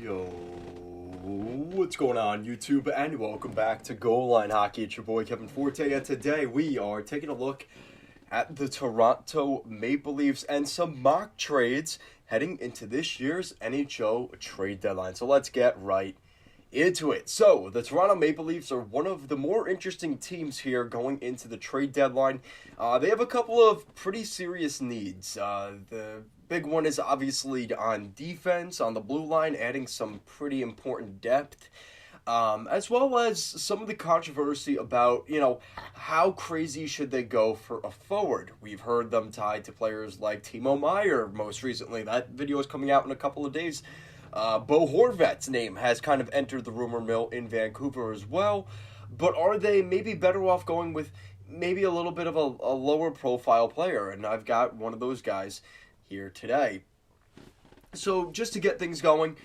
Yo, what's going on, YouTube? And welcome back to Goal Line Hockey. It's your boy Kevin Forte, and today we are taking a look at the Toronto Maple Leafs and some mock trades heading into this year's NHL Trade Deadline. So let's get right into it. So, the Toronto Maple Leafs are one of the more interesting teams here going into the trade deadline. They have a couple of pretty serious needs. The big one is obviously on defense, on the blue line, adding some pretty important depth. As well as some of the controversy about, how crazy should they go for a forward. We've heard them tied to players like Timo Meier most recently. That video is coming out in a couple of days. Bo Horvat's name has kind of entered the rumor mill in Vancouver as well. But are they maybe better off going with maybe a little bit of a lower profile player? And I've got one of those guys here today. So just to get things going,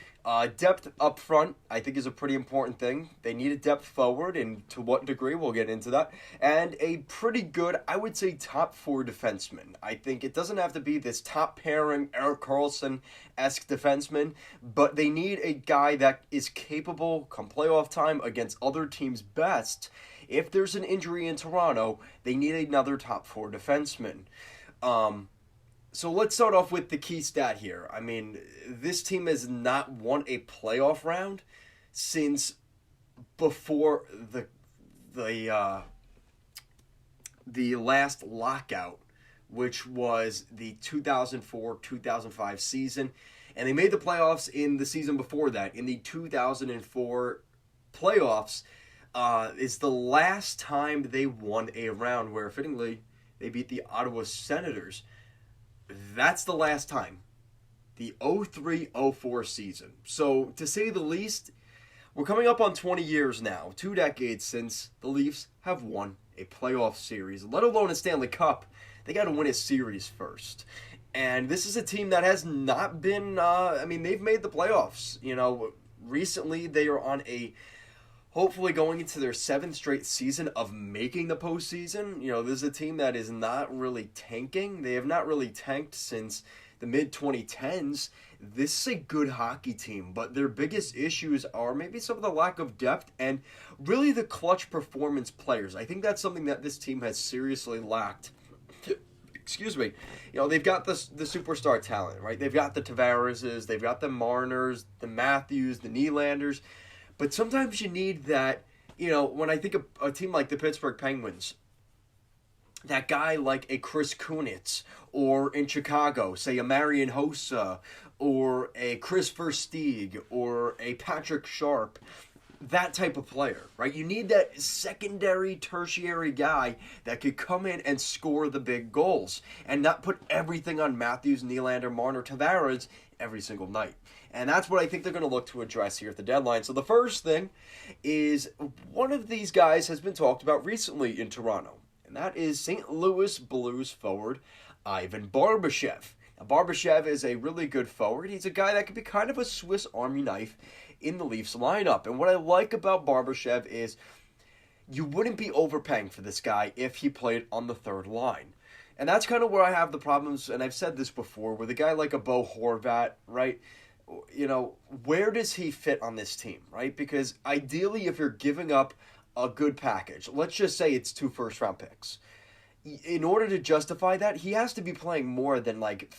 depth up front, I think, is a pretty important thing. They need a depth forward, and to what degree, we'll get into that. And a pretty good, I would say, top four defenseman. I think it doesn't have to be this top pairing, Erik Karlsson-esque defenseman, but they need a guy that is capable, come playoff time, against other teams' best. If there's an injury in Toronto, they need another top four defenseman. So let's start off with the key stat here. I mean, this team has not won a playoff round since before the last lockout, which was the 2004-2005 season. And they made the playoffs in the season before that. In the 2004 playoffs is the last time they won a round where, fittingly, they beat the Ottawa Senators. That's the last time. The 03-04 season. So, to say the least, we're coming up on 20 years now. 2 decades since the Leafs have won a playoff series. Let alone a Stanley Cup. They got to win a series first. And this is a team that has not been, they've made the playoffs. Recently they are on hopefully going into their 7th straight season of making the postseason. This is a team that is not really tanking. They have not really tanked since the mid-2010s. This is a good hockey team, but their biggest issues are maybe some of the lack of depth and really the clutch performance players. I think that's something that this team has seriously lacked. Excuse me. They've got the superstar talent, right? They've got the Tavareses, they've got the Marners, the Matthews, the Nylanders. But sometimes you need that, when I think of a team like the Pittsburgh Penguins, that guy like a Chris Kunitz, or in Chicago, say a Marian Hossa, or a Chris Versteeg, or a Patrick Sharp, that type of player, right? You need that secondary, tertiary guy that could come in and score the big goals and not put everything on Matthews, Nylander, Marner, Tavares every single night. And that's what I think they're going to look to address here at the deadline. So the first thing is one of these guys has been talked about recently in Toronto, and that is St. Louis Blues forward Ivan Barbashev. Now, Barbashev is a really good forward. He's a guy that could be kind of a Swiss Army knife in the Leafs lineup. And what I like about Barbashev is you wouldn't be overpaying for this guy if he played on the third line. And that's kind of where I have the problems, and I've said this before, with a guy like a Bo Horvat, right? Where does he fit on this team, right? Because ideally, if you're giving up a good package, let's just say it's 2 first-round picks, in order to justify that, he has to be playing more than like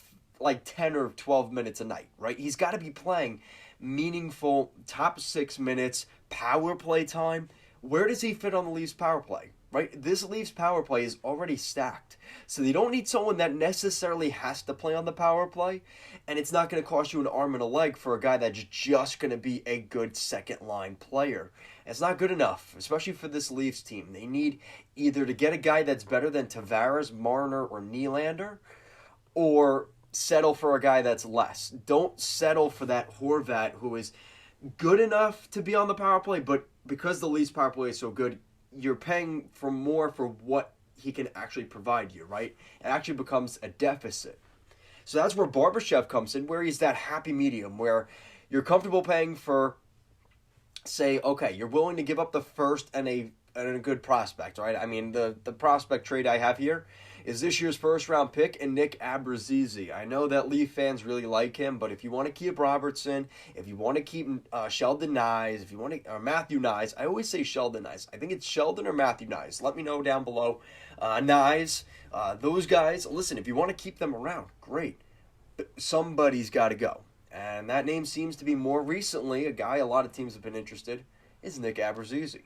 10 or 12 minutes a night, right? He's got to be playing meaningful top 6 minutes, power play time. Where does he fit on the Leafs power play? Right? This Leafs power play is already stacked. So they don't need someone that necessarily has to play on the power play. And it's not going to cost you an arm and a leg for a guy that's just going to be a good second line player. It's not good enough, especially for this Leafs team. They need either to get a guy that's better than Tavares, Marner, or Nylander, or settle for a guy that's less. Don't settle for that Horvat who is good enough to be on the power play, but because the Leafs power play is so good, you're paying for more for what he can actually provide you, right? It actually becomes a deficit. So that's where Barbashev comes in, where he's that happy medium, where you're comfortable paying for, say, okay, you're willing to give up the first and a good prospect, right? I mean, the prospect trade I have here is this year's first-round pick and Nick Abruzzese. I know that Leaf fans really like him, but if you want to keep Robertson, if you want to keep Sheldon Nyes, if you want to, or Matthew Nyes, I always say Sheldon Nyes. I think it's Sheldon or Matthew Nyes. Let me know down below. Nyes, those guys, listen, if you want to keep them around, great. But somebody's got to go. And that name seems to be more recently, a guy a lot of teams have been interested, is Nick Abruzzese.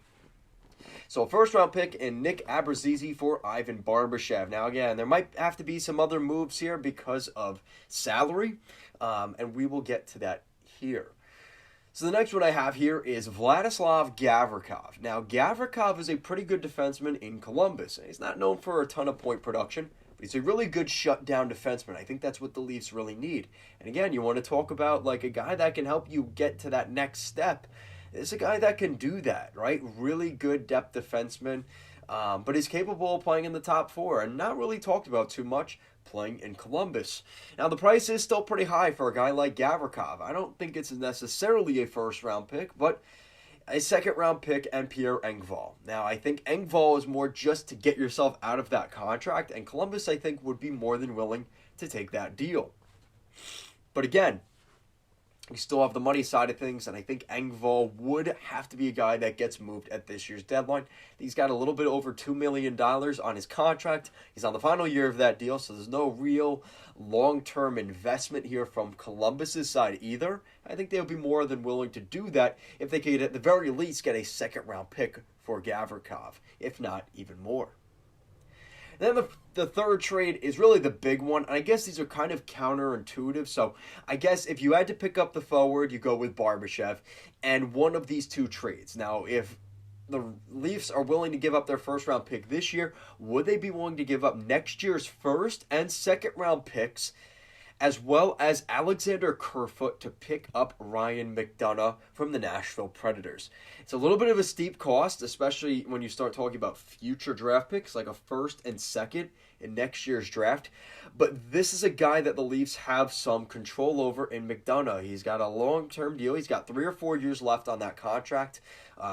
So first-round pick in Nick Abruzzese for Ivan Barbashev. Now, again, there might have to be some other moves here because of salary, and we will get to that here. So the next one I have here is Vladislav Gavrikov. Now, Gavrikov is a pretty good defenseman in Columbus. He's not known for a ton of point production, but he's a really good shutdown defenseman. I think that's what the Leafs really need. And again, you want to talk about like a guy that can help you get to that next step. It's a guy that can do that, right? Really good depth defenseman, but he's capable of playing in the top four and not really talked about too much playing in Columbus. Now, the price is still pretty high for a guy like Gavrikov. I don't think it's necessarily a first-round pick, but a second-round pick and Pierre Engvall. Now, I think Engvall is more just to get yourself out of that contract, and Columbus, I think, would be more than willing to take that deal. But again, we still have the money side of things, and I think Engvall would have to be a guy that gets moved at this year's deadline. He's got a little bit over $2 million on his contract. He's on the final year of that deal, so there's no real long-term investment here from Columbus's side either. I think they would be more than willing to do that if they could, at the very least, get a second-round pick for Gavrikov, if not even more. And then the third trade is really the big one, and I guess these are kind of counterintuitive. So I guess if you had to pick up the forward, you go with Barbashev and one of these two trades. Now, if the Leafs are willing to give up their first-round pick this year, would they be willing to give up next year's first and second-round picks, as well as Alexander Kerfoot to pick up Ryan McDonagh from the Nashville Predators? It's a little bit of a steep cost, especially when you start talking about future draft picks, like a first and second in next year's draft. But this is a guy that the Leafs have some control over in McDonagh. He's got a long-term deal. He's got 3 or 4 years left on that contract,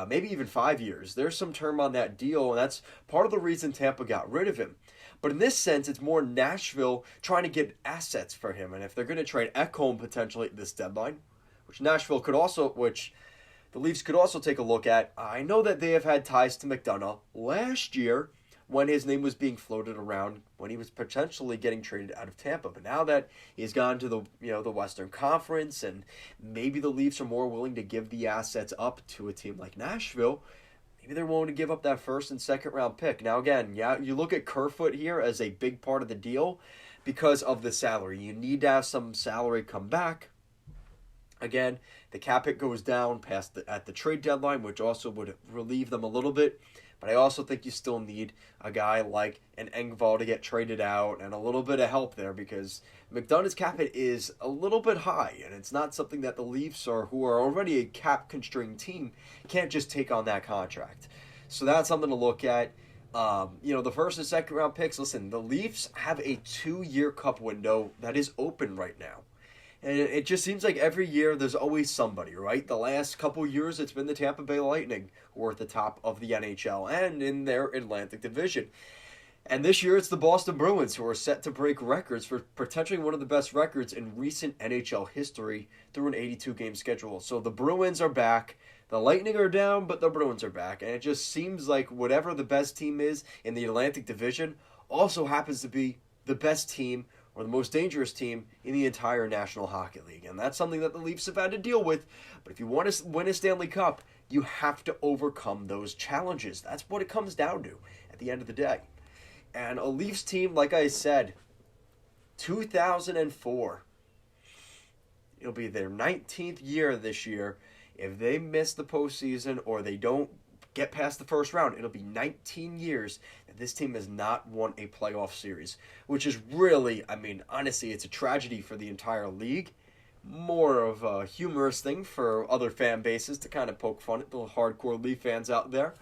maybe even 5 years. There's some term on that deal, and that's part of the reason Tampa got rid of him. But in this sense, it's more Nashville trying to get assets for him. And if they're going to trade Ekholm potentially at this deadline, which the Leafs could also take a look at, I know that they have had ties to McDonagh last year when his name was being floated around when he was potentially getting traded out of Tampa. But now that he's gone to the Western Conference, and maybe the Leafs are more willing to give the assets up to a team like Nashville, maybe they're willing to give up that first and second round pick. Now again, yeah, you look at Kerfoot here as a big part of the deal because of the salary. You need to have some salary come back. Again, the cap hit goes down at the trade deadline, which also would relieve them a little bit. But I also think you still need a guy like an Engvall to get traded out and a little bit of help there, because McDonagh's cap hit is a little bit high, and it's not something that the Leafs, who are already a cap-constrained team, can't just take on that contract. So that's something to look at. The first and second round picks, listen, the Leafs have a 2-year cup window that is open right now. And it just seems like every year there's always somebody, right? The last couple years it's been the Tampa Bay Lightning who are at the top of the NHL and in their Atlantic Division. And this year it's the Boston Bruins who are set to break records for potentially one of the best records in recent NHL history through an 82-game schedule. So the Bruins are back. The Lightning are down, but the Bruins are back. And it just seems like whatever the best team is in the Atlantic Division also happens to be the best team or the most dangerous team in the entire National Hockey League. And that's something that the Leafs have had to deal with. But if you want to win a Stanley Cup, you have to overcome those challenges. That's what it comes down to at the end of the day. And a Leafs team, like I said, 2004. It'll be their 19th year this year. If they miss the postseason or they don't get past the first round, it'll be 19 years that this team has not won a playoff series, which is really, honestly, it's a tragedy for the entire league. More of a humorous thing for other fan bases to kind of poke fun at the hardcore Leaf fans out there.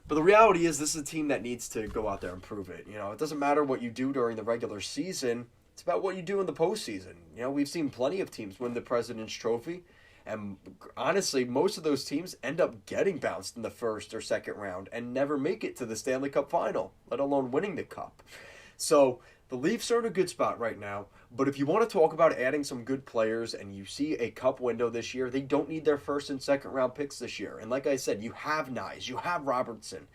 But the reality is this is a team that needs to go out there and prove it. It doesn't matter what you do during the regular season. It's about what you do in the postseason. We've seen plenty of teams win the President's Trophy. And honestly, most of those teams end up getting bounced in the first or second round and never make it to the Stanley Cup final, let alone winning the cup. So the Leafs are in a good spot right now, but if you want to talk about adding some good players and you see a cup window this year, they don't need their first and second round picks this year. And like I said, you have Nyes, you have Robertson.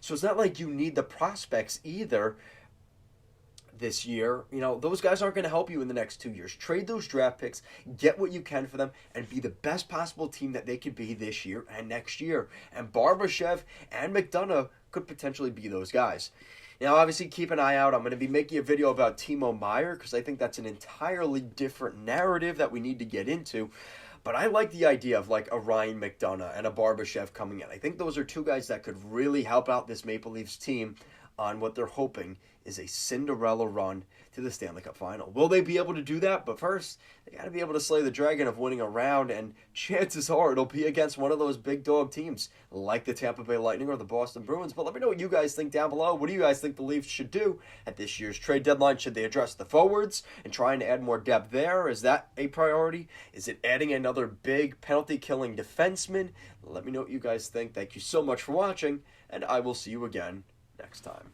So it's not like you need the prospects either this year. You know, those guys aren't going to help you in the next 2 years. Trade those draft picks, get what you can for them, and be the best possible team that they could be this year and next year. And Barbashev and McDonough could potentially be those guys. Now, obviously, keep an eye out. I'm going to be making a video about Timo Meier because I think that's an entirely different narrative that we need to get into. But I like the idea of like a Ryan McDonough and a Barbashev coming in. I think those are two guys that could really help out this Maple Leafs team on what they're hoping is a Cinderella run to the Stanley Cup Final. Will they be able to do that? But first, they got to be able to slay the dragon of winning a round, and chances are it'll be against one of those big dog teams like the Tampa Bay Lightning or the Boston Bruins. But let me know what you guys think down below. What do you guys think the Leafs should do at this year's trade deadline? Should they address the forwards and try and add more depth there? Is that a priority? Is it adding another big penalty-killing defenseman? Let me know what you guys think. Thank you so much for watching, and I will see you again next time.